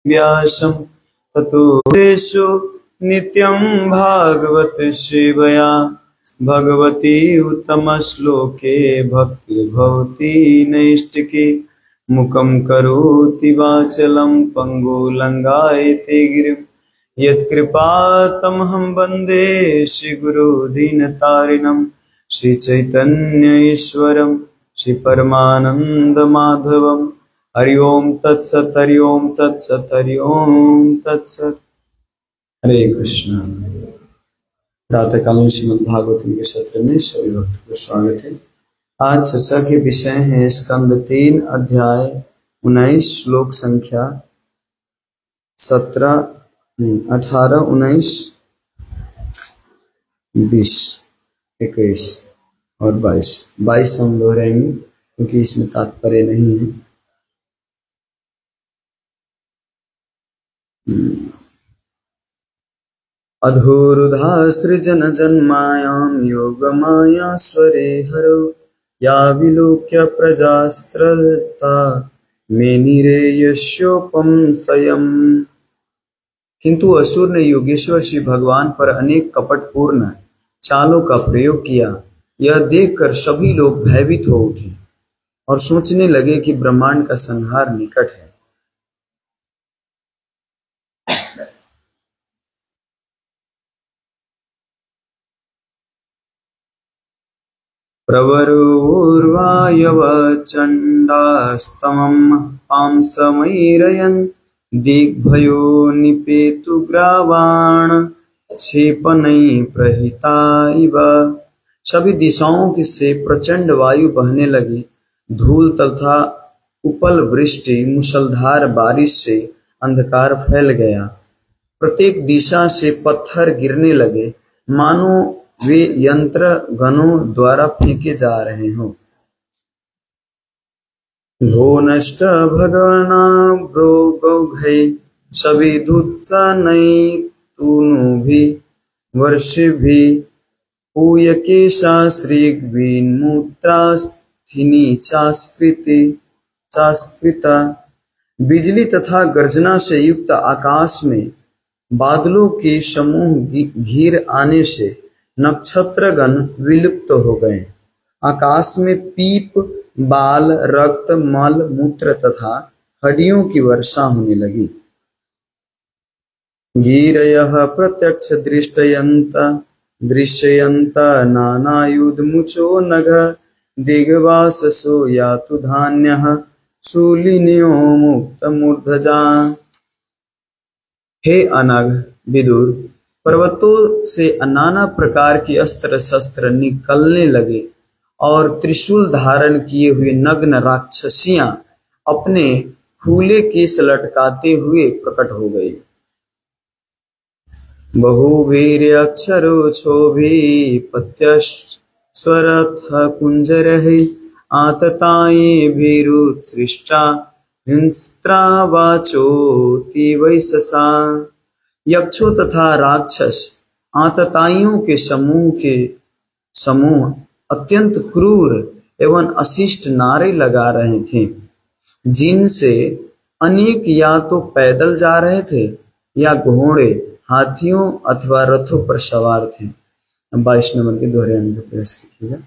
व्यासं ततो देशो नित्यं भागवत सेवया भगवती उत्तमश्लोके भक्तिर्भवति नैष्टिके मुखं करोति वाचलं पङ्गुलङ्घयते गिरिं यत्कृपातमहं वन्दे श्रीगुरो दीनतारिणं श्रीचैतन्य ईश्वरं श्रीपरमानन्दमाधवं हरि ओम तत्सत हरि ओम तत्सत हरि ओम तत्सत। हरे कृष्ण। प्रातःकालीन श्रीमद् भागवतम के सत्र में सभी भक्तों को स्वागत है। आज चर्चा के विषय है स्कंद 3 अध्याय 19 श्लोक संख्या 18, 19, 20, 21 और 22 हम दोहराएंगे क्योंकि इसमें तात्पर्य नहीं है। अधोरुधा सृजन जन्मायां योगमाया स्वरे हरो या विलोक्य प्रजास्त्रता मेनिरे यस्योपम स्वयं। किंतु असुर ने योगेश्वर श्री भगवान पर अनेक कपटपूर्ण चालों का प्रयोग किया। यह देखकर सभी लोग भयभीत हो उठे और सोचने लगे कि ब्रह्मांड का संहार निकट है। प्रवरोर्वायवचण्डास्तमं पांसमैरयन् दिग्भयो निपेतुग्रावाण क्षेपणैः प्रहिता इव। सभी दिशाओं से प्रचंड वायु बहने लगी। धूल तथा उपल वृष्टि मूसलधार बारिश से अंधकार फैल गया। प्रत्येक दिशा से पत्थर गिरने लगे, मानो वे यंत्र गणों द्वारा फेंके जा रहे हों। भो नष्ट भगवाना भ्रोगौघै सविधुत्सानैतूनुभि वर्षिभि पूयकेशा श्रीग्विन्मूत्रास्थिनी चास्कृता। बिजली तथा गर्जना से युक्त आकाश में बादलों के समूह घिर आने से नक्षत्रगण विलुप्त हो गए। आकाश में पीप, बाल, रक्त, मल, मूत्र तथा हड्डियों की वर्षा होने लगी। गिरयः प्रत्यक्ष दृश्यन्त नानायुधमुचो नघ दिग्वाससो यातु धान्यः शूलिन्यो मुक्तमूर्धजा। हे अनघ विदुर, पर्वतों से नाना प्रकार के अस्त्र शस्त्र निकलने लगे और त्रिशूल धारण किए हुए नग्न राक्षसियां अपने फूले केस लटकाते हुए प्रकट हो गई। बहुवीर्य अक्षरो क्षोभी पत्यस्वरथ कुंजरहि आतताये भीरुत्सृष्टा हिंस्त्रावाचोति वैससा। यक्षों तथा राक्षस आतताइयों के समूह अत्यंत क्रूर एवं अशिष्ट नारे लगा रहे थे, जिनसे अनेक या तो पैदल जा रहे थे या घोड़े, हाथियों अथवा रथों पर सवार थे। 22 नंबर के दोहराने का प्रयास कीजिएगा।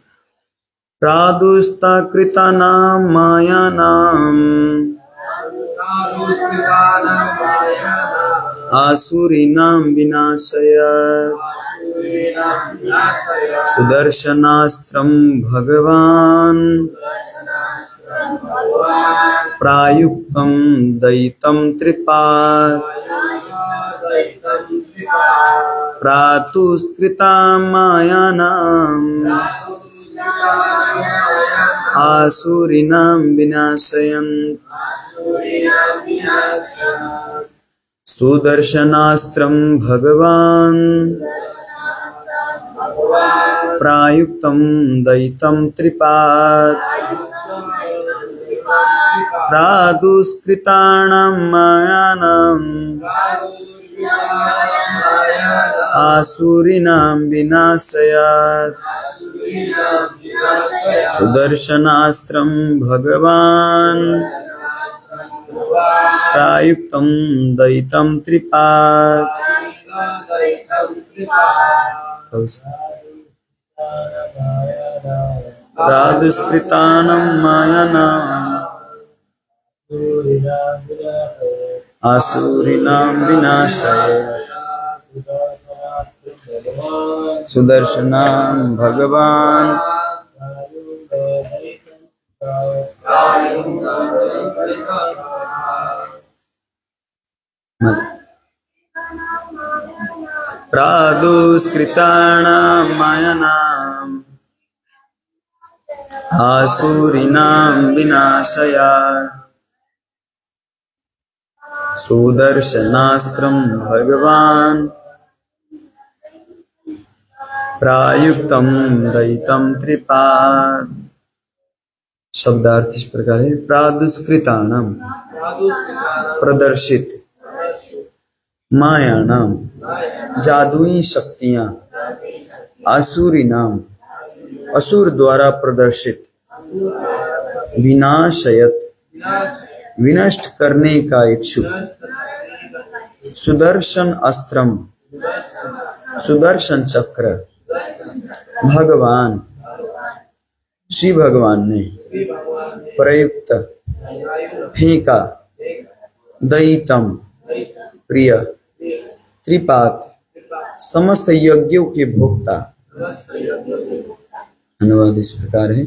प्रादुस्ता कृतानां मायानां आसुरीणां विनाशय सुदर्शनास्त्रं भगवान् प्रायुक्तं दयितं त्रिपात् प्रातुस्कृतां मायानां आसुरीणां विनाशयन् सुदर्शनास्त्रं भगवान् प्रायुक्तं दयितं त्रिपात् प्रादुष्कृताणां मायानां आसुरीणां विनाशयात् सुदर्शनास्त्रं भगवान् प्रायुक्तं दयितं त्रिपाद प्रादुष्कृतानं मायानाम् आसुरीणां विनाशाय सुदर्शनं भगवान् प्रादुष्कृतानां मायानाम् आसुरीणां विनाशाय सुदर्शनास्त्रं भगवान् प्रायुक्तं दयितं त्रिपाद। शब्दार्थ इस प्रकार है। प्रादुष्कृतानां प्रदर्शित, मायानां जादुई शक्तियां, आसुरीनाम असुर द्वारा प्रदर्शित, विनाशयत विनष्ट करने का इच्छुक, सुदर्शन अस्त्रम सुदर्शन चक्र भगवान श्री भगवान ने प्रयुक्त फेंका, दयितम प्रिय, त्रिपाद समस्त यज्ञों के भोक्ता। अनुवाद इस प्रकार है।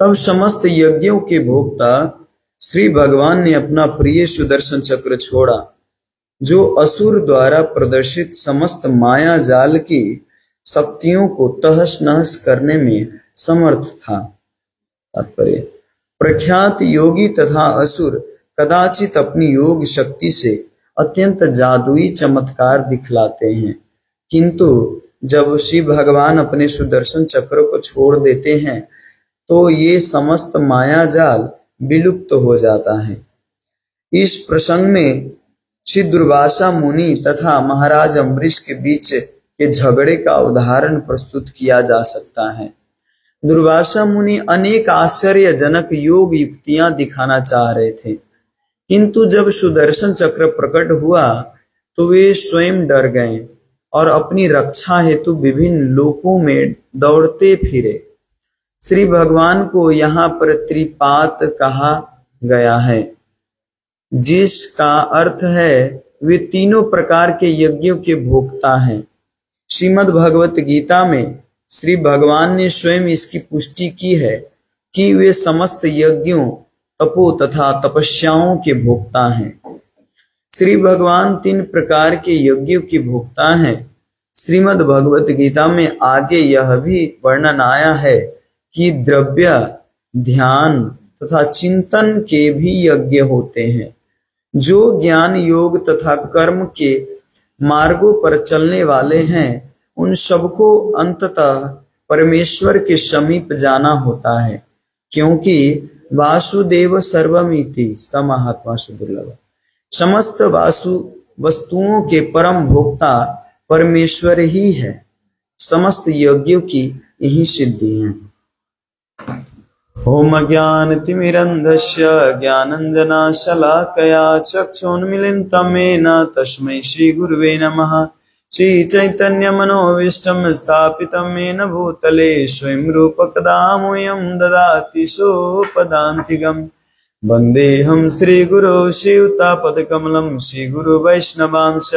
तब समस्त यज्ञों के भोक्ता श्री भगवान ने अपना प्रिय सुदर्शन चक्र छोड़ा, जो असुर द्वारा प्रदर्शित समस्त माया जाल की शक्तियों को तहस नहस करने में समर्थ था। तात्पर्य, प्रख्यात योगी तथा असुर कदाचित अपनी योग शक्ति से अत्यंत जादुई चमत्कार दिखलाते हैं, किंतु जब श्री भगवान अपने सुदर्शन चक्र को छोड़ देते हैं तो ये समस्त माया जाल विलुप्त हो जाता है। इस प्रसंग में श्री दुर्वासा मुनि तथा महाराज अम्बरीश के बीच के झगड़े का उदाहरण प्रस्तुत किया जा सकता है। दुर्वासा मुनि अनेक आश्चर्यजनक योग युक्तियां दिखाना चाह रहे थे, किंतु जब सुदर्शन चक्र प्रकट हुआ तो वे स्वयं डर गए और अपनी रक्षा हेतु विभिन्न लोकों में दौड़ते फिरे। श्री भगवान को यहाँ पर त्रिपाद कहा गया है, जिसका अर्थ है वे तीनों प्रकार के यज्ञों के भोक्ता हैं। श्रीमद् भगवत गीता में श्री भगवान ने स्वयं इसकी पुष्टि की है कि वे समस्त यज्ञों, तपो तथा तपस्याओं के भोक्ता हैं। श्री भगवान 3 प्रकार के यज्ञों के भोक्ता हैं। श्रीमद् भगवत गीता में आगे यह भी वर्णन आया है कि द्रव्य, ध्यान तथा चिंतन के भी यज्ञ होते हैं। जो ज्ञान, योग तथा कर्म के मार्गों पर चलने वाले हैं, उन सबको अंततः परमेश्वर के समीप जाना होता है, क्योंकि वासुदेव सर्वमिति स महात्मा सुदुर्लभ। समस्त वस्तुओं के परम भोक्ता परमेश्वर ही है। समस्त यज्ञों की यही सिद्धि है। ओम ज्ञानतिमिरन्धस्य ज्ञानाञ्जनशलाकया चक्षुन्मीलितं येन तस्मै श्रीगुरुवे नमः। श्रीचैतन्यमनोभीष्टं स्थापितं येन भूतले स्वयं रूपकदा मह्यं ददाति सोपदान्तिकम्। वन्देऽहं श्रीगुरो श्रीयुतापदकमलं श्रीगुरुवैष्णवांश।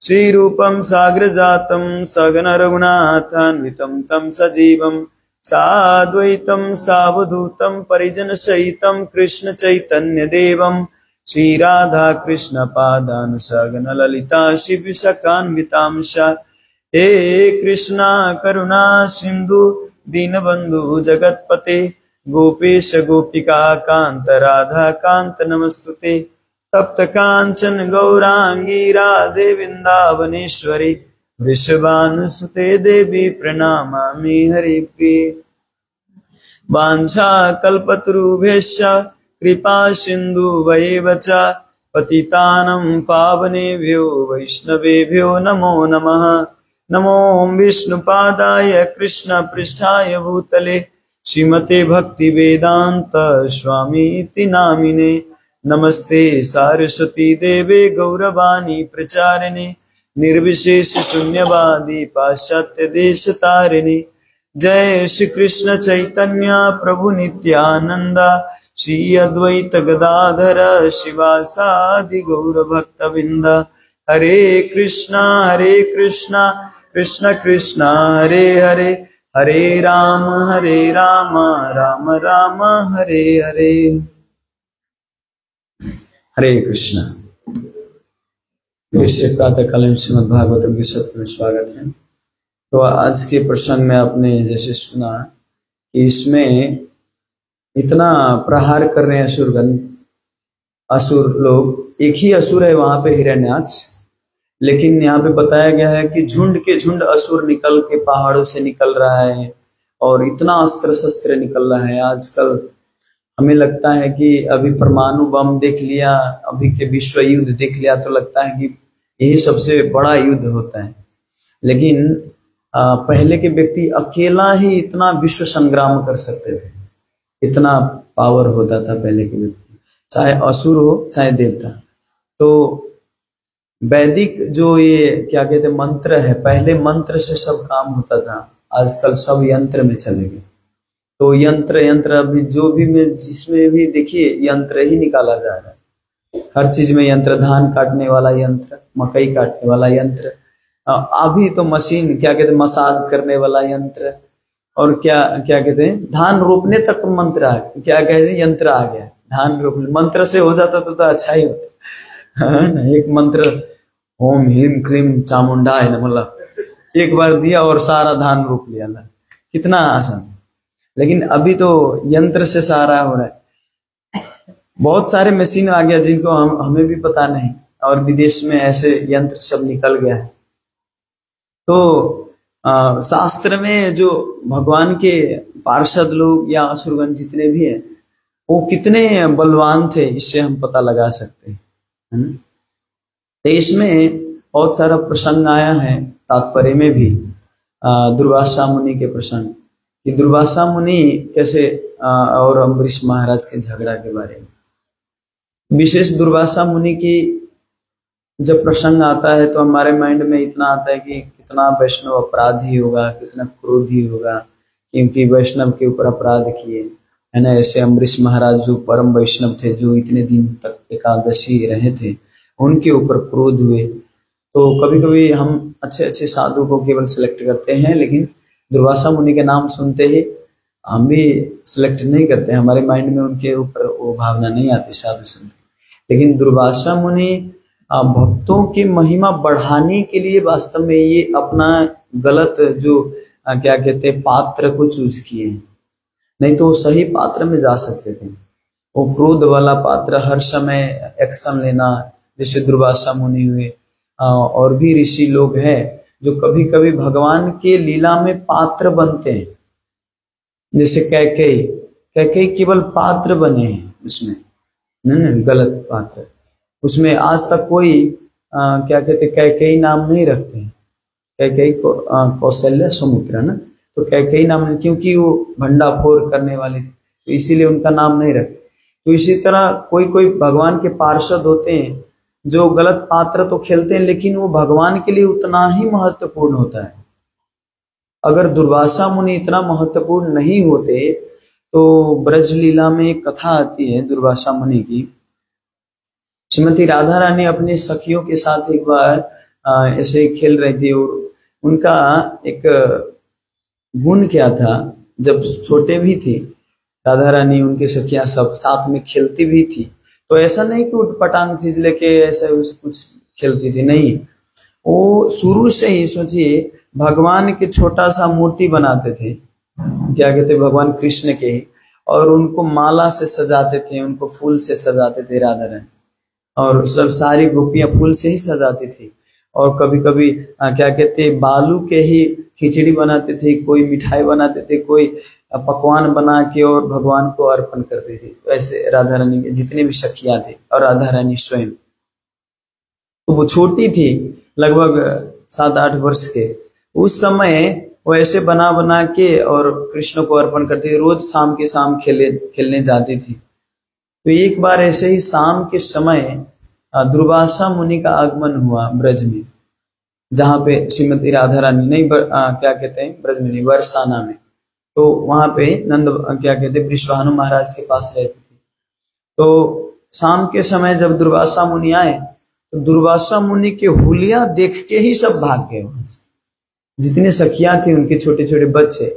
श्रीरूपं साग्रजातं सगन रघुनाथान्वितं तं सजीवं साद्वैतं सावधूतं परिजनसहितं कृष्ण चैतन्य देवं श्रीराधा कृष्ण पादान् सगन ललिता श्रीविशाखान्वितांश। हे कृष्णा करुणा सिंधु दीनबंधु जगत्पते गोपेश गोपिका कांत राधा कांत नमस्तुते। तप्त कांचन गौरांगी राधे वृंदावनेश्वरी वृषभानुसुते देवी प्रणमामि हरिप्रिये। वाञ्छा कल्पतरुभ्यश्च कृपा सिन्धुभ्येव च पतितानं पावनेभ्यो वैष्णवेभ्यो नमो नमः। नमो विष्णुपादाय कृष्णपृष्ठाय भूतले श्रीमते भक्तिवेदांत स्वामीति नामिने। नमस्ते सारस्वती देवे गौरवाणी प्रचारिणे निर्विशेष शून्यवादी पाश्चात्य देश तारिणे। जय श्री कृष्ण चैतन्य प्रभु नित्यानंदा श्री अद्वैत गदाधर शिवासादि गौर भक्त बिंदा। हरे कृष्णा कृष्ण कृष्ण हरे हरे, हरे राम राम राम हरे हरे। हरे कृष्णा। प्रातःकालीन श्रीमद् भागवतम के सत्र में स्वागत है। तो आज के प्रसंग में आपने जैसे सुना कि इसमें इतना प्रहार कर रहे हैं असुरगण, असुर लोग। एक ही असुर है वहां पे, हिरण्याक्ष, लेकिन यहाँ पे बताया गया है कि झुंड के झुंड असुर निकल के पहाड़ों से निकल रहा है और इतना अस्त्र शस्त्र निकल रहा है। आजकल हमें लगता है कि अभी परमाणु बम देख लिया, अभी के विश्व युद्ध देख लिया तो लगता है कि यही सबसे बड़ा युद्ध होता है, लेकिन पहले के व्यक्ति अकेला ही इतना विश्व संग्राम कर सकते थे। इतना पावर होता था पहले के व्यक्ति, चाहे असुर हो चाहे देवता। तो वैदिक जो ये क्या कहते मंत्र है, पहले मंत्र से सब काम होता था, आजकल सब यंत्र में चले गए। तो यंत्र अभी जो भी में जिसमें भी देखिए यंत्र ही निकाला जा रहा है। हर चीज में यंत्र, धान काटने वाला यंत्र, मकई काटने वाला यंत्र, अभी तो मशीन क्या कहते मसाज करने वाला यंत्र, और क्या कहते हैं धान रोपने तक मंत्र आ गया, क्या कहते हैं यंत्र आ गया। धान रोपने मंत्र से हो जाता तो अच्छा ही होता है। एक मंत्र ओम ह्रीम क्लीम चामुंडाय नमः, मतलब एक बार दिया और सारा धान रोप लिया, कितना आसान। लेकिन अभी तो यंत्र से सारा हो रहा है। बहुत सारे मशीन आ गया जिनको हमें भी पता नहीं, और विदेश में ऐसे यंत्र सब निकल गया है। तो शास्त्र में जो भगवान के पार्षद लोग या असुरगण जितने भी हैं वो कितने बलवान थे, इससे हम पता लगा सकते हैं। तो इसमें बहुत सारा प्रसंग आया है तात्पर्य में भी, दुर्वासा मुनि के प्रसंग कि दुर्वासा मुनि कैसे और अम्बरीश महाराज के झगड़ा के बारे में। विशेष दुर्वासा मुनि की जब प्रसंग आता है तो हमारे माइंड में इतना आता है कि कितना वैष्णव अपराधी होगा, कितना क्रोधी होगा, क्योंकि वैष्णव के ऊपर अपराध किए, है ना। ऐसे अम्बरीश महाराज जो परम वैष्णव थे, जो इतने दिन तक एकादशी रहे थे, उनके ऊपर क्रोध हुए। तो कभी कभी हम अच्छे अच्छे साधु को केवल सिलेक्ट करते हैं, लेकिन दुर्वासा मुनि के नाम सुनते ही हम भी सिलेक्ट नहीं करते, हमारे माइंड में उनके ऊपर वो भावना नहीं आती साधु संत। लेकिन दुर्वासा मुनि भक्तों की महिमा बढ़ाने के लिए वास्तव में ये अपना गलत जो क्या कहते हैं पात्र को चूज किए, नहीं तो सही पात्र में जा सकते थे। वो क्रोध वाला पात्र, हर समय एक्शन लेना, जैसे दुर्वासा मुनि हुए, और भी ऋषि लोग हैं जो कभी कभी भगवान के लीला में पात्र बनते हैं। जैसे कैकेयी केवल पात्र बने हैं उसमें, नहीं गलत पात्र। उसमें आज तक कोई क्या कहते कैकेयी नाम नहीं रखते हैं। कैकेयी को कौशल्या सुमित्रा ना, तो कैकेयी नाम नहीं, क्योंकि वो भंडाफोड़ करने वाले थे, तो इसीलिए उनका नाम नहीं रखते। तो इसी तरह कोई कोई भगवान के पार्षद होते हैं जो गलत पात्र तो खेलते हैं, लेकिन वो भगवान के लिए उतना ही महत्वपूर्ण होता है। अगर दुर्वासा मुनि इतना महत्वपूर्ण नहीं होते तो ब्रज लीला में एक कथा आती है दुर्वासा मुनि की। श्रीमती राधा रानी अपने सखियों के साथ एक बार ऐसे खेल रही थी, और उनका एक गुण क्या था, जब छोटे भी थे राधा रानी, उनके सखियां सब साथ में खेलती भी थी, तो ऐसा नहीं कि उठपटांग चीज लेके ऐसा कुछ खेलती थी, नहीं। वो शुरू से ही सोचिए भगवान के छोटा सा मूर्ति बनाते थे, क्या कहते भगवान कृष्ण के, और उनको माला से सजाते थे, उनको फूल से सजाते थे राधा रानी, और सब सारी गोपियां फूल से ही सजाती थी। और कभी कभी क्या कहते बालू के ही खिचड़ी बनाते थे, कोई मिठाई बनाते थे, कोई पकवान बना के और भगवान को अर्पण करते थे। वैसे राधा रानी के जितने भी सखियां थे और राधा रानी स्वयं, तो वो छोटी थी लगभग 7-8 वर्ष के, उस समय वो ऐसे बना बना के और कृष्ण को अर्पण करती थी। रोज शाम के शाम खेलने जाती थी। तो एक बार ऐसे ही शाम के समय दुर्वासा मुनि का आगमन हुआ ब्रज में, जहाँ पे श्रीमती राधा रानी नहीं क्या कहते हैं ब्रज में नहीं, बरसाना में। तो वहां पे नंद क्या कहते हैं वृषभानु महाराज के पास रहते थे। तो शाम के समय जब दुर्वासा मुनि आए तो दुर्वासा मुनि के हुलिया देख के ही सब भाग गए वहां से, जितने सखियां थी उनके छोटे छोटे बच्चे।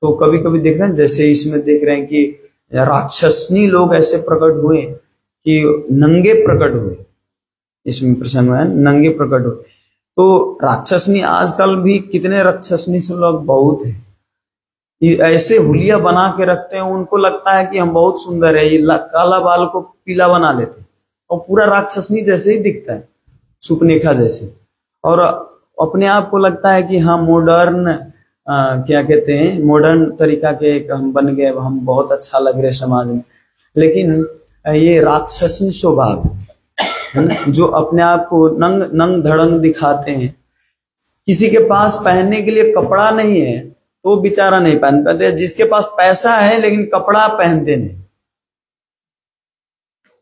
तो कभी कभी देख रहे हैं, जैसे इसमें देख रहे हैं कि राक्षसनी लोग ऐसे प्रकट हुए कि नंगे प्रकट हुए, इसमें प्रसंग में नंगे प्रकट हुए। तो राक्षसनी आजकल भी कितने राक्षसनी से लोग बहुत है, ऐसे हुलिया बना के रखते हैं, उनको लगता है कि हम बहुत सुंदर है, ये काला बाल को पीला बना लेते हैं और पूरा राक्षसनी जैसे ही दिखता है, सुपनेखा जैसे, और अपने आप को लगता है कि हम मॉडर्न क्या कहते हैं मॉडर्न तरीका के हम बन गए, हम बहुत अच्छा लग रहे समाज में। लेकिन ये राक्षसी स्वभाव है ना, जो अपने आप को नंग नंग धड़ंग दिखाते हैं। किसी के पास पहनने के लिए कपड़ा नहीं है तो बेचारा नहीं पहन पाते, जिसके पास पैसा है लेकिन कपड़ा पहनते नहीं।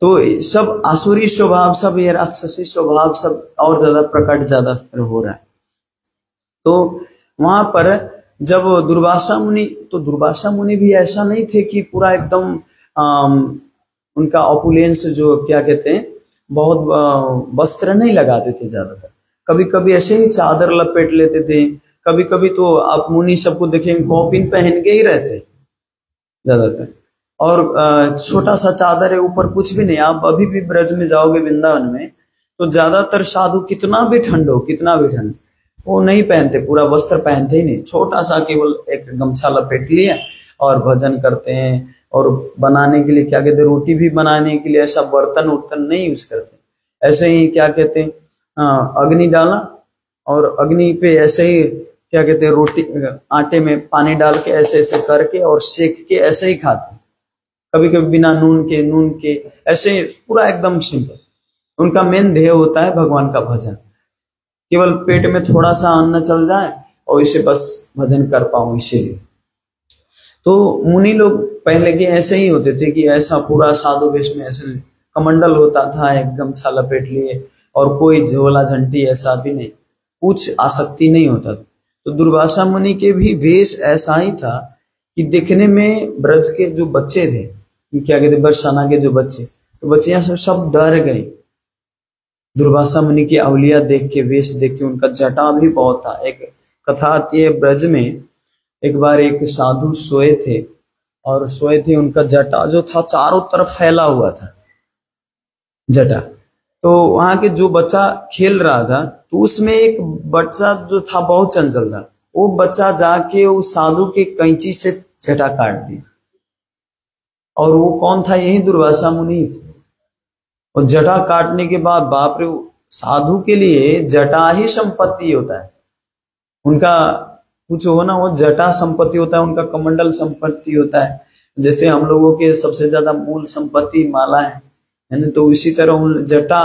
तो सब आसुरी स्वभाव, सब ये राक्षसी स्वभाव सब और ज्यादा प्रकट ज्यादा हो रहा है। तो वहां पर जब दुर्वासा मुनि, तो दुर्वासा मुनि भी ऐसा नहीं थे कि पूरा एकदम उनका ऑपुलेंस जो क्या कहते हैं बहुत वस्त्र नहीं लगाते थे ज्यादातर, कभी कभी ऐसे ही चादर लपेट लेते थे, कभी कभी तो आप मुनि सबको देखेंगे कॉपिन पहन के ही रहते ज्यादातर, और छोटा सा चादर है, ऊपर कुछ भी नहीं। आप अभी भी ब्रज में जाओगे वृंदावन में तो ज्यादातर साधु कितना भी ठंड हो, कितना भी ठंड, वो नहीं पहनते, पूरा वस्त्र पहनते ही नहीं, छोटा सा केवल एक गमछा लपेट लिया और भजन करते हैं। और बनाने के लिए क्या कहते हैं, रोटी भी बनाने के लिए ऐसा बर्तन उर्तन नहीं यूज करते, ऐसे ही क्या कहते हैं अग्नि डाला और अग्नि पे ऐसे ही क्या कहते हैं रोटी आटे में पानी डाल के ऐसे ऐसे करके और सेक के ऐसे ही खाते, कभी कभी बिना नून के ऐसे, पूरा एकदम सिंपल। उनका मेन ध्येय होता है भगवान का भजन, केवल पेट में थोड़ा सा अन्न चल जाए और इसे बस भजन कर पाऊं, इसीलिए। तो मुनि लोग पहले के ऐसे ही होते थे कि ऐसा पूरा साधु वेश में ऐसे कमंडल होता था, एक गमछा लपेट लिए, और कोई झोला झंटी ऐसा भी नहीं, कुछ आसक्ति नहीं होता था। तो दुर्वासा मुनि के भी वेश ऐसा ही था कि देखने में ब्रज के जो बच्चे थे, क्या कहते बरसाना के जो बच्चे, तो बच्चे यहाँ से सब डर गए दुर्वासा मुनि की अवलिया देख के, वेश देख के। उनका जटा भी बहुत था। एक कथा आती है ब्रज में, एक बार एक साधु सोए थे और सोए थे, उनका जटा जो था चारों तरफ फैला हुआ था जटा। तो वहां के जो बच्चा खेल रहा था तो उसमें एक बच्चा जो था बहुत चंचल था, वो बच्चा जाके उस साधु के कैंची से जटा काट दिया। और वो कौन था, यही दुर्वासा मुनि। और जटा काटने के बाद बाप रे, साधु के लिए जटा ही संपत्ति होता है, उनका कुछ हो ना वो जटा संपत्ति होता है, उनका कमंडल संपत्ति होता है। जैसे हम लोगों के सबसे ज्यादा मूल संपत्ति माला है ना, तो इसी तरह जटा,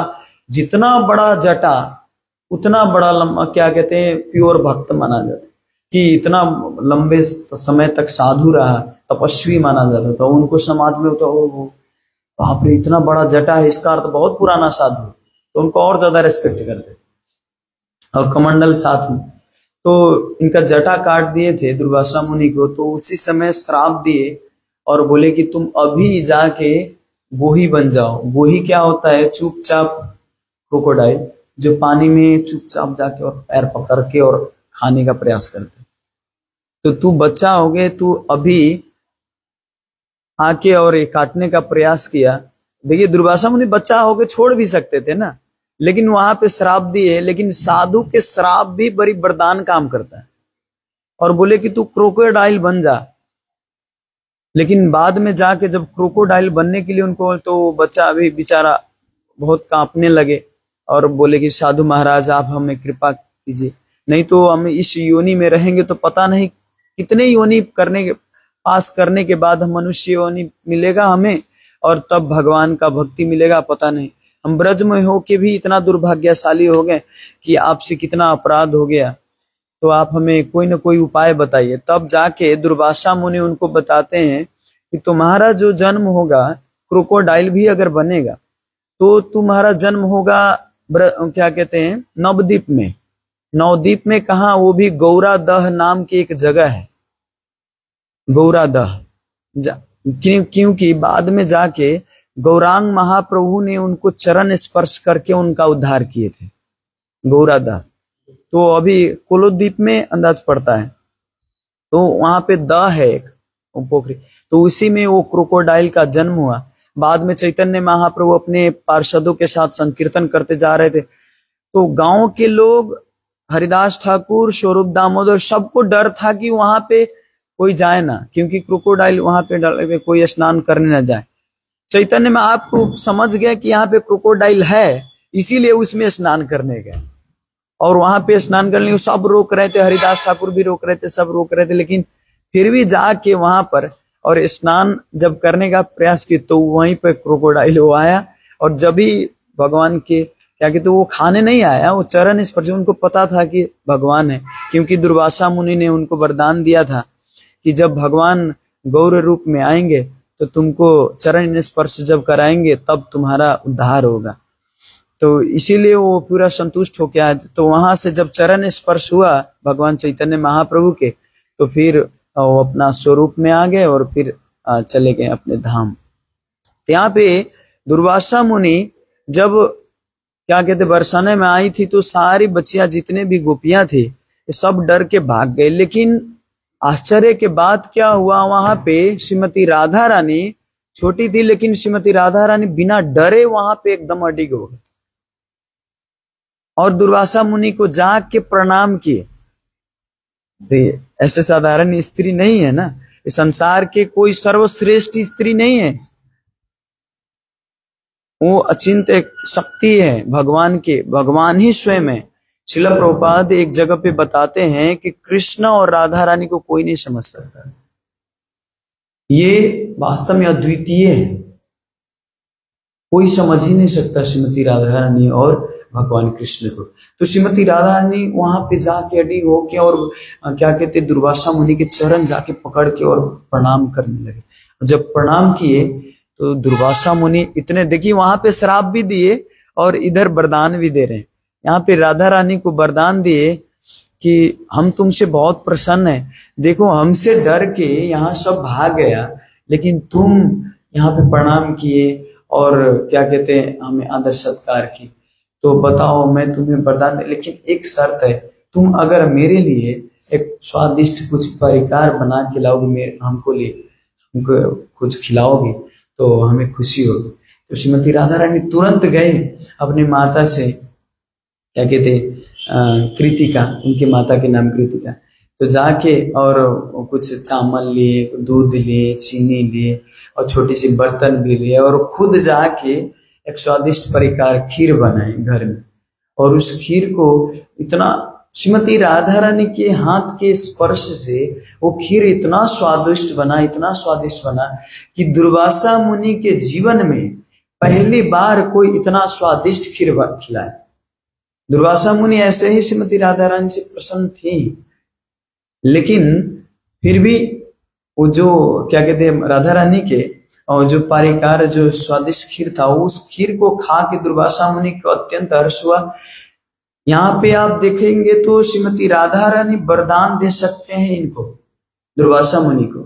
जितना बड़ा जटा उतना बड़ा लंबा क्या कहते हैं प्योर भक्त माना जाता है, कि इतना लंबे समय तक साधु रहा, तपस्वी माना जाता था। उनको समाज में होता वो बाप रे इतना बड़ा जटा है, इसका अर्थ बहुत पुराना साधु, तो उनको और ज्यादा रेस्पेक्ट करते, और कमंडल साथ में। तो इनका जटा काट दिए थे दुर्वासा मुनि को, तो उसी समय श्राप दिए और बोले कि तुम अभी जाके गोही बन जाओ। गोही क्या होता है, चुपचाप क्रोकोडाइल, जो पानी में चुपचाप जाके और पैर पकड़ के और खाने का प्रयास करते। तो तू बच्चा हो गए, तू अभी आके और ये काटने का प्रयास किया। देखिए दुर्वासा मुनि बच्चा होके छोड़ भी सकते थे ना, लेकिन वहां पे श्राप दिए। लेकिन साधु के श्राप भी बड़ी वरदान काम करता है, और बोले कि तू क्रोकोडाइल बन जा। लेकिन बाद में जाके जब क्रोकोडाइल बनने के लिए उनको, तो बच्चा अभी बेचारा बहुत कांपने लगे और बोले कि साधु महाराज आप हमें कृपा कीजिए, नहीं तो हम इस योनि में रहेंगे तो पता नहीं कितने योनि पास करने के बाद हम मनुष्य योनि मिलेगा हमें, और तब भगवान का भक्ति मिलेगा पता नहीं। हम ब्रज में हो के भी इतना दुर्भाग्यशाली हो गए कि आपसे कितना अपराध हो गया, तो आप हमें कोई ना कोई उपाय बताइए। तब जाके दुर्वासा मुनि उनको बताते हैं कि तुम्हारा जो जन्म होगा क्रोकोडाइल भी अगर बनेगा तो तुम्हारा जन्म होगा क्या कहते हैं, नवद्वीप में। नवद्वीप में कहा, वो भी गौरादह नाम की एक जगह है, गौरादह। क्योंकि बाद में जाके गौरांग महाप्रभु ने उनको चरण स्पर्श करके उनका उद्धार किए थे, गौरादह। तो अभी कोलोद्वीप में अंदाज पड़ता है, तो वहां पे दह है एक पोखरी, तो उसी में वो क्रोकोडाइल का जन्म हुआ। बाद में चैतन्य महाप्रभु अपने पार्षदों के साथ संकीर्तन करते जा रहे थे, तो गांव के लोग, हरिदास ठाकुर, स्वरूप दामोदर, सबको डर था कि वहां पे कोई जाए ना, क्योंकि क्रोकोडाइल वहां पे डर पे कोई स्नान करने ना जाए। चैतन्य में आपको समझ गया कि यहाँ पे क्रोकोडाइल है, इसीलिए उसमें स्नान करने गए, और वहां पे स्नान करने सब रोक रहे थे, हरिदास ठाकुर भी रोक रहे थे, सब रोक रहे थे, लेकिन फिर भी जाके वहां पर और स्नान जब करने का प्रयास किया तो वहीं पे क्रोकोडाइल वो आया। और जब भी भगवान के क्या कहते, वो खाने नहीं आया, वो चरण स्पर्श, उनको पता था कि भगवान है, क्योंकि दुर्वासा मुनि ने उनको वरदान दिया था कि जब भगवान गौर रूप में आएंगे तो तुमको चरण स्पर्श जब कराएंगे तब तुम्हारा उद्धार होगा। तो इसीलिए वो पूरा संतुष्ट होके आए। तो वहां से जब चरण स्पर्श हुआ भगवान चैतन्य महाप्रभु के, तो फिर वो अपना स्वरूप में आ गए और फिर चले गए अपने धाम। यहाँ पे दुर्वासा मुनि जब क्या कहते बरसाने में आई थी, तो सारी बच्चियां जितने भी गोपियां थी सब डर के भाग गए। लेकिन आश्चर्य के बाद क्या हुआ, वहां पे श्रीमती राधा रानी छोटी थी, लेकिन श्रीमती राधा रानी बिना डरे वहां पे एकदम अडिग हो गई और दुर्वासा मुनि को जाग के प्रणाम किए। ऐसे साधारण स्त्री नहीं है ना, इस संसार के कोई सर्वश्रेष्ठ स्त्री नहीं है, वो अचिंत्य शक्ति है भगवान के, भगवान ही स्वयं है। श्रील प्रभुपाद एक जगह पे बताते हैं कि कृष्ण और राधा रानी को कोई नहीं समझ सकता, ये वास्तव में अद्वितीय है, कोई समझ ही नहीं सकता श्रीमती राधा रानी और भगवान कृष्ण को। तो श्रीमती राधा रानी वहां पे जाके अड़ी होके और क्या कहते दुर्वासा मुनि के चरण जाके पकड़ के और प्रणाम करने लगे। जब प्रणाम किए तो दुर्वासा मुनि इतने, देखिए वहां पे श्राप भी दिए और इधर वरदान भी दे रहे हैं। यहाँ पे राधा रानी को वरदान दिए कि हम तुमसे बहुत प्रसन्न है, देखो हमसे डर के यहाँ सब भाग गया, लेकिन तुम यहाँ पे प्रणाम किए और क्या कहते हैं हमें आदर सत्कार की, तो बताओ मैं तुम्हें वरदान दे, लेकिन एक शर्त है, तुम अगर मेरे लिए एक स्वादिष्ट कुछ परिकार बना के लाओगे, मेरे हमको कुछ खिलाओगे तो हमें खुशी होगी। तो श्रीमती राधा रानी तुरंत गए अपनी माता से, क्या कहते कृतिका, उनके माता के नाम कृतिका, तो जाके और कुछ चावल लिए, दूध लिए, चीनी लिए और छोटी सी बर्तन भी लिए और खुद जाके एक स्वादिष्ट परिकार खीर बनाए घर में। और उस खीर को इतना, श्रीमती राधा रानी के हाथ के स्पर्श से वो खीर इतना स्वादिष्ट बना, इतना स्वादिष्ट बना कि दुर्वासा मुनि के जीवन में पहली बार कोई इतना स्वादिष्ट खीर खिलाए। दुर्वासा मुनि ऐसे ही श्रीमती राधा रानी से प्रसन्न थी, लेकिन फिर भी वो जो क्या कहते हैं राधा रानी के और जो परिकार जो स्वादिष्ट खीर था, उस खीर को खा के दुर्वासा मुनि को अत्यंत हर्ष हुआ। यहाँ पे आप देखेंगे तो श्रीमती राधा रानी वरदान दे सकते हैं इनको, दुर्वासा मुनि को,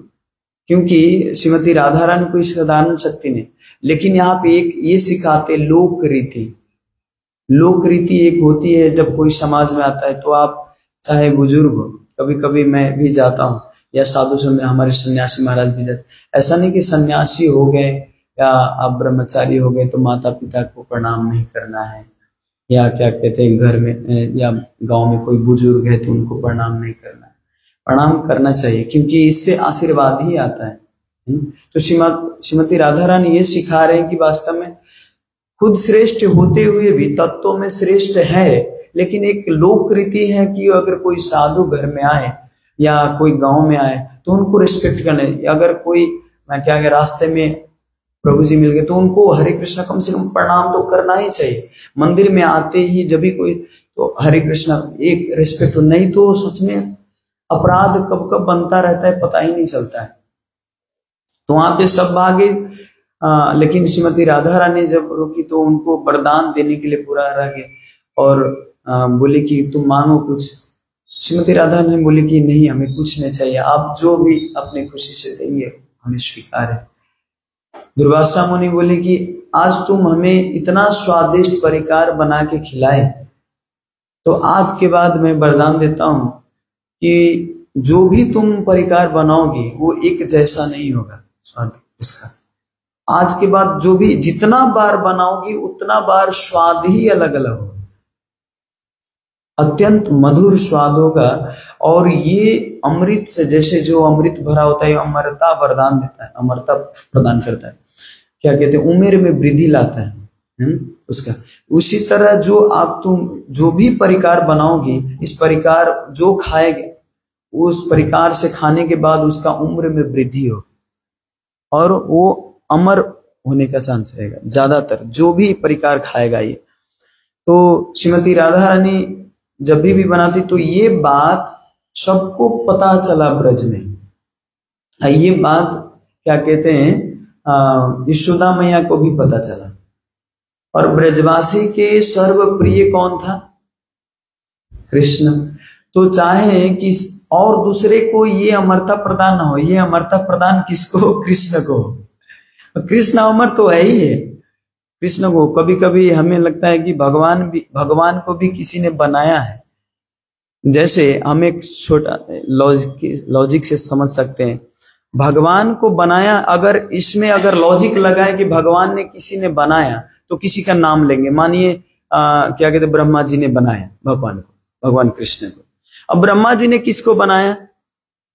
क्योंकि श्रीमती राधा रानी को इस वरदान शक्ति नहीं। लेकिन यहाँ पे एक ये सिखाते लोक रीति, लोक रीति एक होती है जब कोई समाज में आता है, तो आप चाहे बुजुर्ग हो, कभी कभी मैं भी जाता हूँ या साधु संत हमारे सन्यासी महाराज भी जाते, ऐसा नहीं कि सन्यासी हो गए या आप ब्रह्मचारी हो गए तो माता पिता को प्रणाम नहीं करना है, या क्या कहते हैं घर में या गांव में कोई बुजुर्ग है तो उनको प्रणाम नहीं करना है। प्रणाम करना चाहिए क्योंकि इससे आशीर्वाद ही आता है। तो श्रीमती राधा रानी ये सिखा रहे हैं कि वास्तव में खुद श्रेष्ठ होते हुए भी तत्वों में श्रेष्ठ है, लेकिन एक लोक रीति है कि अगर कोई साधु घर में आए या कोई गांव में आए तो उनको रिस्पेक्ट करना है। अगर कोई मैं क्या रास्ते में प्रभु जी मिल गए तो उनको हरे कृष्णा कम से कम प्रणाम तो करना ही चाहिए। मंदिर में आते ही जब भी कोई तो हरे कृष्णा एक रिस्पेक्ट, नहीं तो सच में अपराध कब कब बनता रहता है पता ही नहीं चलता है। तो वहां पे सब भागे लेकिन श्रीमती राधा रानी जब रोकी तो उनको वरदान देने के लिए पूरा रह गए और बोली कि तुम मांगो कुछ। श्रीमती राधा ने बोली कि नहीं, हमें कुछ नहीं चाहिए, आप जो भी अपने खुशी से देंगे हमें स्वीकार है। दुर्वासा मुनि बोले कि आज तुम हमें इतना स्वादिष्ट परिकार बना के खिलाए, तो आज के बाद मैं वरदान देता हूं कि जो भी तुम परिकार बनाओगी वो एक जैसा नहीं होगा स्वाद उसका। आज के बाद जो भी जितना बार बनाओगी उतना बार स्वाद ही अलग अलग होगा, अत्यंत मधुर स्वाद होगा। और ये अमृत से, जैसे जो अमृत भरा होता है अमरता वरदान देता है, अमरता प्रदान करता है, क्या कहते हैं, उम्र में वृद्धि लाता है उसका। उसी तरह तुम जो भी परिकार बनाओगी, इस परिकार जो खाएगे उस परिकार से खाने के बाद उसका उम्र में वृद्धि हो और वो अमर होने का चांस रहेगा ज्यादातर, जो भी परिकार खाएगा ये। तो श्रीमती राधा रानी जब भी बनाती तो ये बात सबको पता चला ब्रज में। ये बात क्या कहते हैं, यशोदा मैया को भी पता चला। और ब्रजवासी के सर्वप्रिय कौन था? कृष्ण। तो चाहे कि और दूसरे को ये अमरता प्रदान न हो, ये अमरता प्रदान किसको? कृष्ण को। कृष्ण अमर तो है ही है कृष्ण को। कभी कभी हमें लगता है कि भगवान को भी किसी ने बनाया है। जैसे हम एक छोटा लॉजिक से समझ सकते हैं, भगवान को बनाया, अगर इसमें अगर लॉजिक लगाए कि भगवान ने किसी ने बनाया तो किसी का नाम लेंगे। मानिए क्या कहते, ब्रह्मा जी ने बनाया भगवान को, भगवान कृष्ण को। अब ब्रह्मा जी ने किसको बनाया?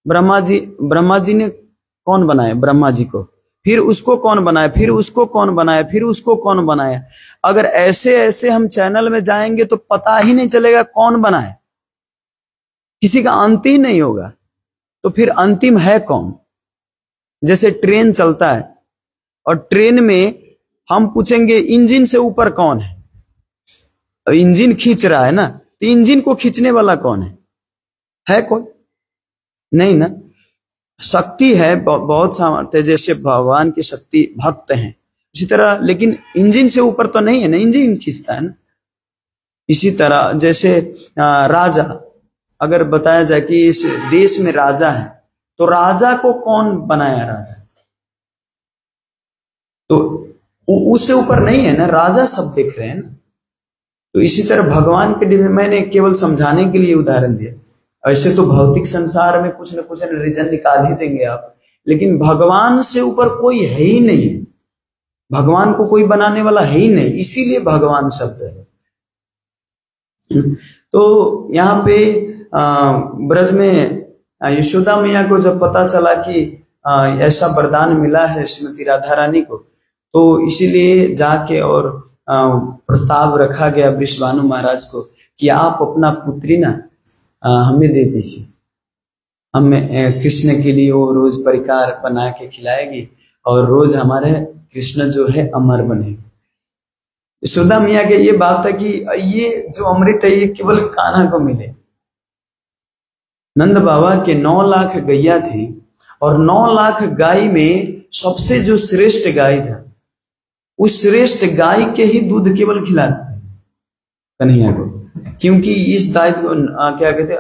ब्रह्मा जी ने कौन बनाया? ब्रह्मा जी को। फिर उसको कौन बनाया? फिर उसको कौन बनाया? फिर उसको कौन बनाया? अगर ऐसे ऐसे हम चैनल में जाएंगे तो पता ही नहीं चलेगा कौन बनाया, किसी का अंत ही नहीं होगा। तो फिर अंतिम है कौन? जैसे ट्रेन चलता है और ट्रेन में हम पूछेंगे इंजन से ऊपर कौन है? इंजन खींच रहा है ना, तो इंजन को खींचने वाला कौन है कोई? नहीं ना। शक्ति है, बहुत सामर्थ्य, जैसे भगवान की शक्ति भक्त हैं इसी तरह, लेकिन इंजन से ऊपर तो नहीं है ना, इंजन खींचता है ना। इसी तरह जैसे राजा, अगर बताया जाए कि इस देश में राजा है तो राजा को कौन बनाया? राजा तो उससे ऊपर नहीं है ना, राजा सब देख रहे हैं ना। तो इसी तरह भगवान के डिब्बे, मैंने केवल समझाने के लिए उदाहरण दिया। ऐसे तो भौतिक संसार में कुछ न कुछ रीजन निकाल ही देंगे आप, लेकिन भगवान से ऊपर कोई है ही नहीं है, भगवान को कोई बनाने वाला है ही नहीं, इसीलिए भगवान शब्द है। तो यहाँ पे ब्रज में यशोदा मैया को जब पता चला कि ऐसा वरदान मिला है श्रीमती राधा रानी को, तो इसीलिए जाके और प्रस्ताव रखा गया वृषभानु महाराज को कि आप अपना पुत्री ना हमें दे दीजिए, हमें कृष्ण के लिए वो रोज परिकार बना के खिलाएगी और रोज हमारे कृष्ण जो है अमर बनेगा। यशोदा मैया के ये बात है कि ये जो अमृत है ये केवल कान्हा को मिले। नंद बाबा के 9 लाख गैया थी और 9 लाख गाय में सबसे जो श्रेष्ठ गाय था, उस श्रेष्ठ गाय के ही दूध केवल खिलाते कन्हैया को, क्योंकि इस गाय को क्या कहते,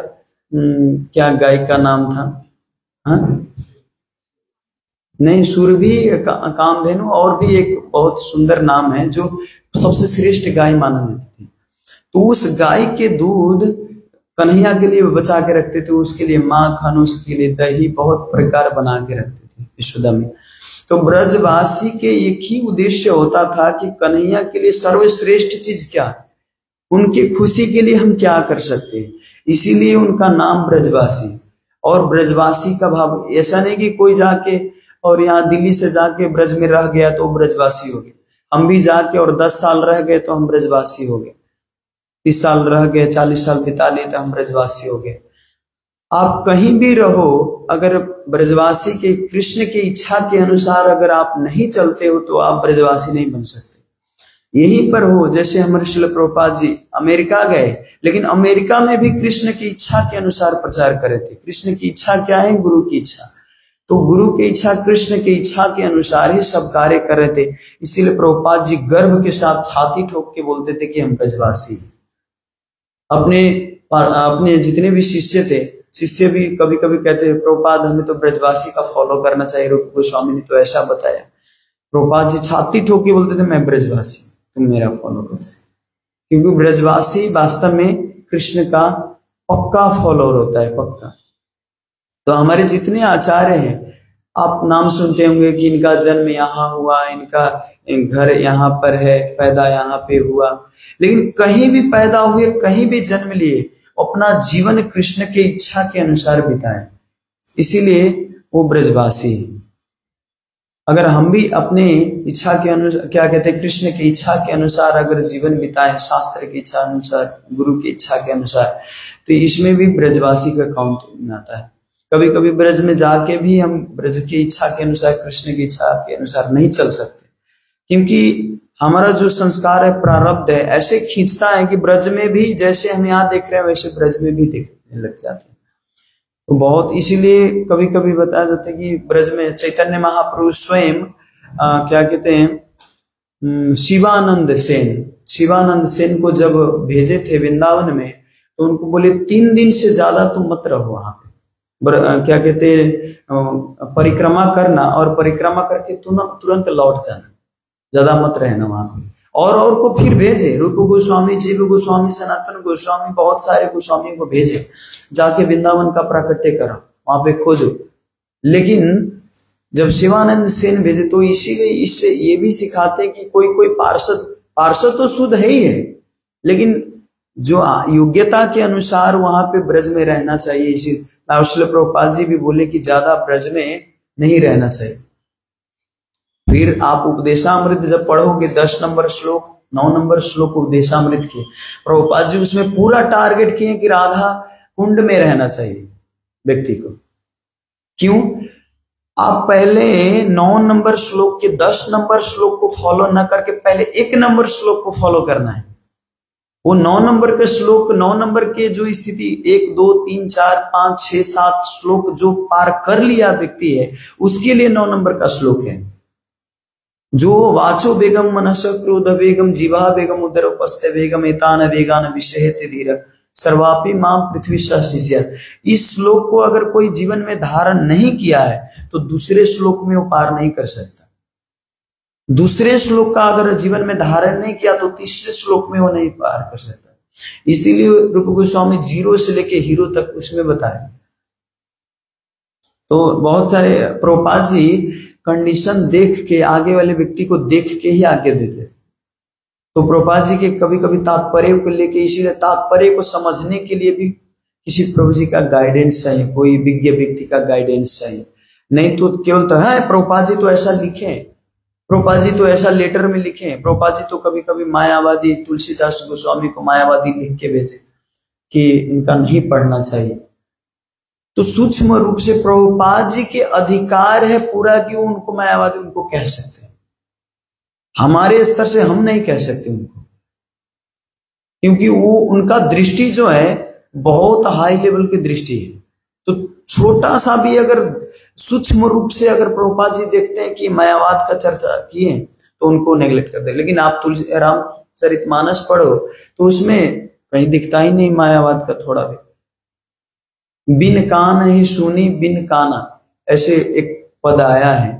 क्या गाय का नाम था? नहीं, सुरभि, कामधेनु, और भी एक बहुत सुंदर नाम है जो सबसे श्रेष्ठ गाय माना जाती थी। तो उस गाय के दूध कन्हैया के लिए बचा के रखते थे, उसके लिए माखन, उसके लिए दही, बहुत प्रकार बना के रखते थे यशोदा में। तो ब्रजवासी के एक ही उद्देश्य होता था कि कन्हैया के लिए सर्वश्रेष्ठ चीज क्या है, उनकी खुशी के लिए हम क्या कर सकते हैं, इसीलिए उनका नाम ब्रजवासी। और ब्रजवासी का भाव ऐसा नहीं कि कोई जाके और यहाँ दिल्ली से जाके ब्रज में रह गया तो ब्रजवासी हो गए। हम भी जाके और 10 साल रह गए तो हम ब्रजवासी हो गए, 30 साल रह गए, 40 साल बिता लिए तो हम ब्रजवासी हो गए। आप कहीं भी रहो, अगर ब्रजवासी के कृष्ण की इच्छा के अनुसार अगर आप नहीं चलते हो तो आप ब्रजवासी नहीं बन सकते। यहीं पर हो, जैसे हमारे श्रील प्रभुपाद जी अमेरिका गए, लेकिन अमेरिका में भी कृष्ण की इच्छा के अनुसार प्रचार करे थे। कृष्ण की इच्छा क्या है? गुरु की इच्छा। तो गुरु की इच्छा, कृष्ण की इच्छा के अनुसार ही सब कार्य कर रहे थे। इसीलिए प्रभुपाद जी गर्व के साथ छाती ठोक के बोलते थे कि हम ब्रजवासी। अपने अपने जितने भी शिष्य थे, शिष्य भी कभी कभी कहते हैं प्रभुपाद हमें तो ब्रजवासी का फॉलो करना चाहिए, रूप गोस्वामी ने तो ऐसा बताया। प्रभुपाद जी छाती ठोक के बोलते थे मैं ब्रजवासी, तुम मेरा फॉलो करो, क्योंकि ब्रजवासी वास्तव में कृष्ण का पक्का फॉलोअर होता है, पक्का। तो हमारे जितने आचार्य हैं, आप नाम सुनते होंगे कि इनका जन्म यहाँ हुआ, इनका घर यहाँ पर है, पैदा यहाँ पे हुआ, लेकिन कहीं भी पैदा हुए, कहीं भी जन्म लिए, अपना जीवन कृष्ण के इच्छा के अनुसार बिताए, इसीलिए वो ब्रजवासी। अगर हम भी अपने इच्छा के अनुसार, क्या कहते हैं, कृष्ण की इच्छा के अनुसार अगर जीवन बिताए, शास्त्र की इच्छा अनुसार, गुरु की इच्छा के अनुसार, तो इसमें भी ब्रजवासी का काउंट आता है। कभी कभी ब्रज में जाके भी हम ब्रज की इच्छा के अनुसार, कृष्ण की इच्छा के अनुसार नहीं चल सकते, क्योंकि हमारा जो संस्कार है, प्रारब्ध है, ऐसे खींचता है कि ब्रज में भी जैसे हम यहाँ देख रहे हैं वैसे ब्रज में भी देखने लग जाते हैं। तो बहुत इसीलिए कभी कभी बताया जाता है कि ब्रज में चैतन्य महाप्रभु स्वयं क्या कहते हैं, शिवानंद सेन को जब भेजे थे वृंदावन में, तो उनको बोले 3 दिन से ज्यादा तुम मत रहो वहां पे, क्या कहते हैं, परिक्रमा करना, और परिक्रमा करके तुरंत लौट जाना, ज्यादा मत रहना वहां पे। और को फिर भेजे, रूप गोस्वामी, जीव गोस्वामी, सनातन गोस्वामी, बहुत सारे गोस्वामियों को भेजे, जाके वृंदावन का प्राकट्य करो, वहां पे खोजो। लेकिन जब शिवानंद सेन भेजे तो इसीलिए इससे ये भी सिखाते कि कोई पार्षद तो शुद्ध है ही है, लेकिन जो योग्यता के अनुसार वहां पे ब्रज में रहना चाहिए। इसी श्रील प्रभुपाद जी भी बोले कि ज्यादा ब्रज में नहीं रहना चाहिए। फिर आप उपदेशामृत जब पढ़ोगे 10 नंबर श्लोक, 9 नंबर श्लोक उपदेशामृत के, प्रभुपाद जी उसमें पूरा टारगेट किए कि राधा कुंड में रहना चाहिए व्यक्ति को। क्यों? आप पहले 9 नंबर श्लोक के 10 नंबर श्लोक को फॉलो न करके पहले 1 नंबर श्लोक को फॉलो करना है। वो 9 नंबर के श्लोक, 9 नंबर के जो स्थिति 1 2 3 4 5 6 7 श्लोक जो पार कर लिया व्यक्ति है, उसके लिए 9 नंबर का श्लोक है। जो वाचो बेगम मनस क्रोध बेगम जीवा बेगम उदर उपस्थ बेगम एतान वेगान विषयते धीर सर्वापि मां पृथ्वी शिष्य। इस श्लोक को अगर कोई जीवन में धारण नहीं किया है तो दूसरे श्लोक में वो पार नहीं कर सकता। दूसरे श्लोक का अगर जीवन में धारण नहीं किया तो तीसरे श्लोक में वो नहीं पार कर सकता। इसीलिए रूप गोस्वामी 0 से लेके हीरो तक उसमें बताया। तो बहुत सारे प्रभुपाद जी कंडीशन देख के, आगे वाले व्यक्ति को देख के ही आगे देते। तो प्रभुपाद जी के कभी कभी तात्पर्य को लेके, इसीलिए तात्पर्य को समझने के लिए भी किसी प्रभु जी का गाइडेंस चाहिए, कोई विज्ञ व्यक्ति का गाइडेंस चाहिए। नहीं तो केवल तो है प्रभुपाद जी तो ऐसा लिखे, प्रभुपाद जी तो ऐसा लेटर में लिखे, प्रभुपाद जी तो कभी कभी मायावादी, तुलसीदास गोस्वामी को मायावादी लिख के भेजे कि इनका नहीं पढ़ना चाहिए। तो सूक्ष्म रूप से प्रभुपाद जी के अधिकार है पूरा कि उनको मायावादी उनको कह सकते हैं। हमारे स्तर से हम नहीं कह सकते उनको, क्योंकि वो उनका दृष्टि जो है बहुत हाई लेवल की दृष्टि है। तो छोटा सा भी अगर सूक्ष्म रूप से अगर प्रभुपाद जी देखते हैं कि मायावाद का चर्चा किए तो उनको नेग्लेक्ट कर दे। लेकिन आप रामचरितमानस पढ़ो तो उसमें कहीं दिखता ही नहीं मायावाद का थोड़ा भी। बिन कान ही सुनी बिन काना, ऐसे एक पद आया है,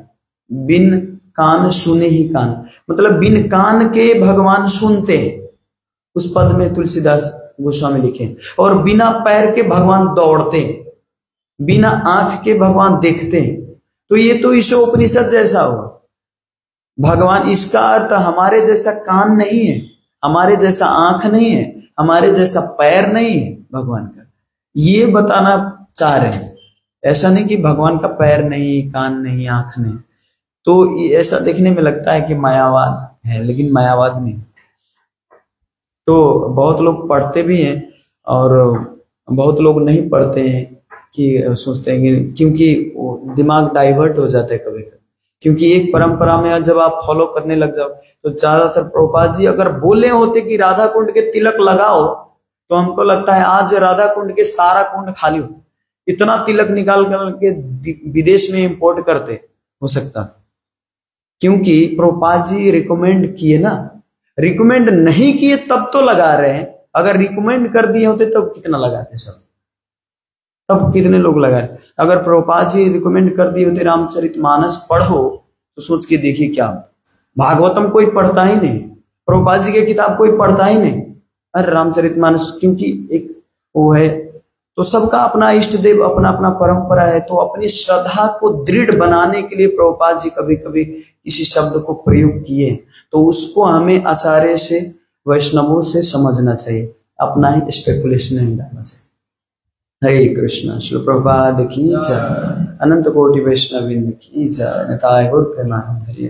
बिन कान सुने ही कान, मतलब बिन कान के भगवान सुनते हैं, उस पद में तुलसीदास गोस्वामी लिखे। और बिना पैर के भगवान दौड़ते हैं, बिना आंख के भगवान देखते हैं। तो ये तो ईशोपनिषद जैसा हुआ भगवान। इसका अर्थ हमारे जैसा कान नहीं है, हमारे जैसा आंख नहीं है, हमारे जैसा पैर नहीं है भगवान का, ये बताना चाह रहे हैं। ऐसा नहीं कि भगवान का पैर नहीं, कान नहीं, आंख नहीं। तो ऐसा देखने में लगता है कि मायावाद है, लेकिन मायावाद नहीं। तो बहुत लोग पढ़ते भी हैं और बहुत लोग नहीं पढ़ते हैं कि सोचते हैं कि, क्योंकि दिमाग डाइवर्ट हो जाता है कभी कभी। क्योंकि एक परंपरा में जब आप फॉलो करने लग जाओ तो ज्यादातर प्रभुपाद जी अगर बोले होते कि राधा कुंड के तिलक लगाओ तो हमको लगता है आज राधा कुंड के सारा कुंड खाली हो, इतना तिलक निकाल करके विदेश में इंपोर्ट करते हो सकता, क्योंकि प्रभुपाद जी रिकमेंड किए ना। रिकमेंड नहीं किए तब तो लगा रहे हैं, अगर रिकमेंड कर दिए होते तब कितना लगाते सब, तब कितने लोग लगा रहे। अगर प्रभुपाद जी रिकमेंड कर दिए होते रामचरितमानस पढ़ो, तो सोच के देखिए क्या। भागवतम कोई पढ़ता ही नहीं, प्रभुपाद जी की किताब कोई पढ़ता ही नहीं, अरे रामचरितमानस, क्योंकि एक वो है। तो सबका अपना इष्ट देव, अपना अपना परंपरा है। तो अपनी श्रद्धा को दृढ़ बनाने के लिए प्रभुपाद जी कभी कभी किसी शब्द को प्रयोग किए, तो उसको हमें आचार्य से, वैष्णवों से समझना चाहिए, अपना ही स्पेकुलेशन नहीं डालना चाहिए। हरे कृष्ण। श्री प्रभुपाद की जय, अनंत कोटि वैष्णववृंद की जय, निताय गौर प्रेमानंद। हरि।